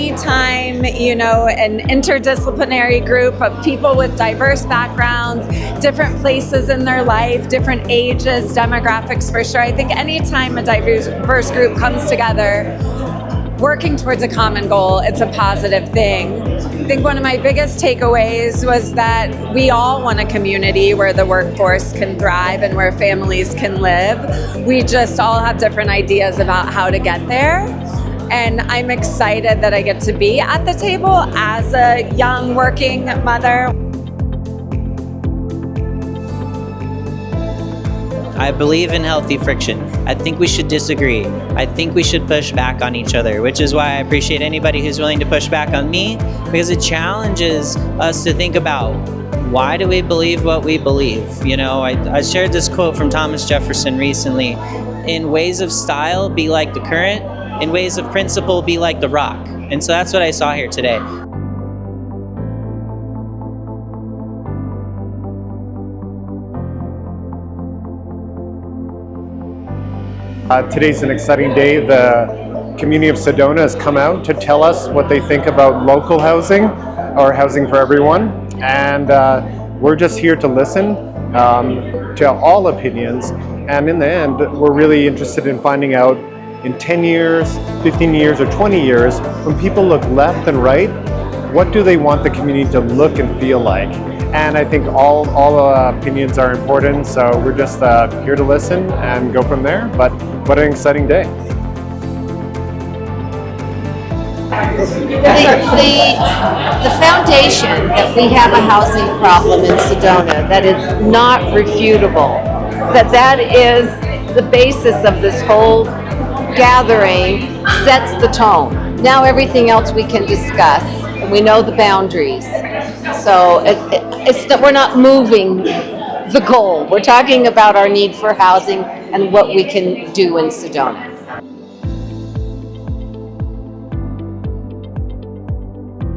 anytime, an interdisciplinary group of people with diverse backgrounds, different places in their life, different ages, demographics for sure. I think anytime a diverse group comes together, working towards a common goal, it's a positive thing. I think one of my biggest takeaways was that we all want a community where the workforce can thrive and where families can live. We just all have different ideas about how to get there. And I'm excited that I get to be at the table as a young working mother. I believe in healthy friction. I think we should disagree. I think we should push back on each other, which is why I appreciate anybody who's willing to push back on me, because it challenges us to think about, why do we believe what we believe? I shared this quote from Thomas Jefferson recently: in ways of style, be like the current; in ways of principle, be like the rock. And so that's what I saw here today. Today's an exciting day. The community of Sedona has come out to tell us what they think about local housing, or housing for everyone. And we're just here to listen to all opinions. And in the end, we're really interested in finding out, in 10 years, 15 years, or 20 years, when people look left and right, what do they want the community to look and feel like? And I think all opinions are important, so we're just here to listen and go from there. But what an exciting day. The foundation that we have a housing problem in Sedona that is not refutable, that is the basis of this whole gathering, sets the tone. Now everything else we can discuss, and we know the boundaries. So we're not moving the goal. We're talking about our need for housing and what we can do in Sedona.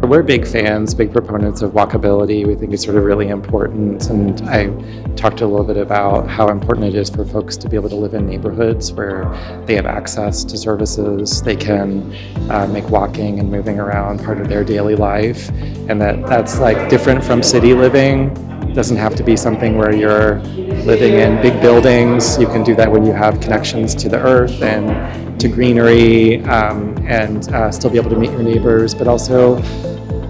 We're big fans, big proponents of walkability. We think it's sort of really important. And I talked a little bit about how important it is for folks to be able to live in neighborhoods where they have access to services. They can make walking and moving around part of their daily life. And that's like different from city living. It doesn't have to be something where you're living in big buildings. You can do that when you have connections to the earth and to greenery, and still be able to meet your neighbors, but also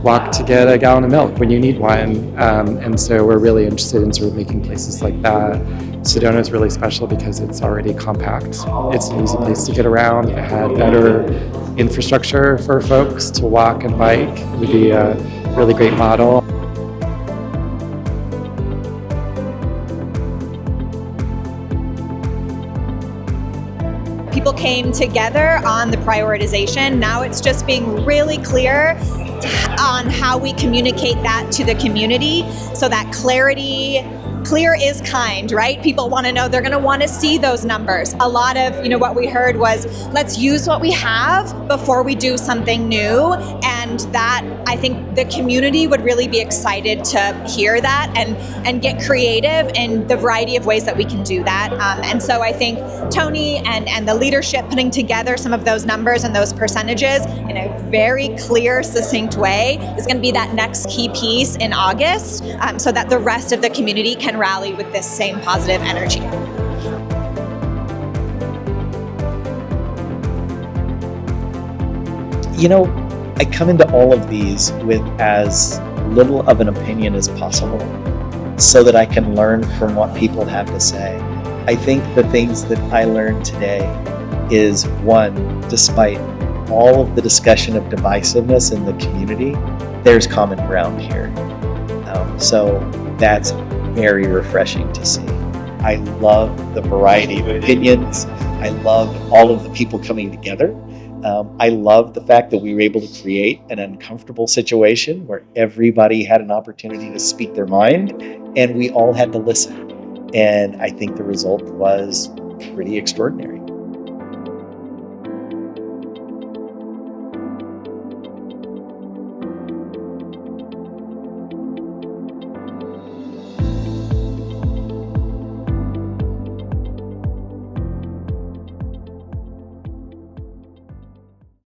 walk to get a gallon of milk when you need one. And so we're really interested in sort of making places like that. Sedona is really special because it's already compact. It's an easy place to get around. If it had better infrastructure for folks to walk and bike, it would be a really great model. People came together on the prioritization. Now it's just being really clear on how we communicate that to the community, so that clear is kind, right? People want to know, they're going to want to see those numbers. A lot of, what we heard was, let's use what we have before we do something new. And that, I think the community would really be excited to hear that and get creative in the variety of ways that we can do that. And so I think Tony and the leadership putting together some of those numbers and those percentages in a very clear, succinct way is going to be that next key piece in August, so that the rest of the community can rally with this same positive energy. I come into all of these with as little of an opinion as possible so that I can learn from what people have to say. I think the things that I learned today is, one, despite all of the discussion of divisiveness in the community, there's common ground here. So that's very refreshing to see. I love the variety of opinions. I love all of the people coming together. I love the fact that we were able to create an uncomfortable situation where everybody had an opportunity to speak their mind and we all had to listen. And I think the result was pretty extraordinary.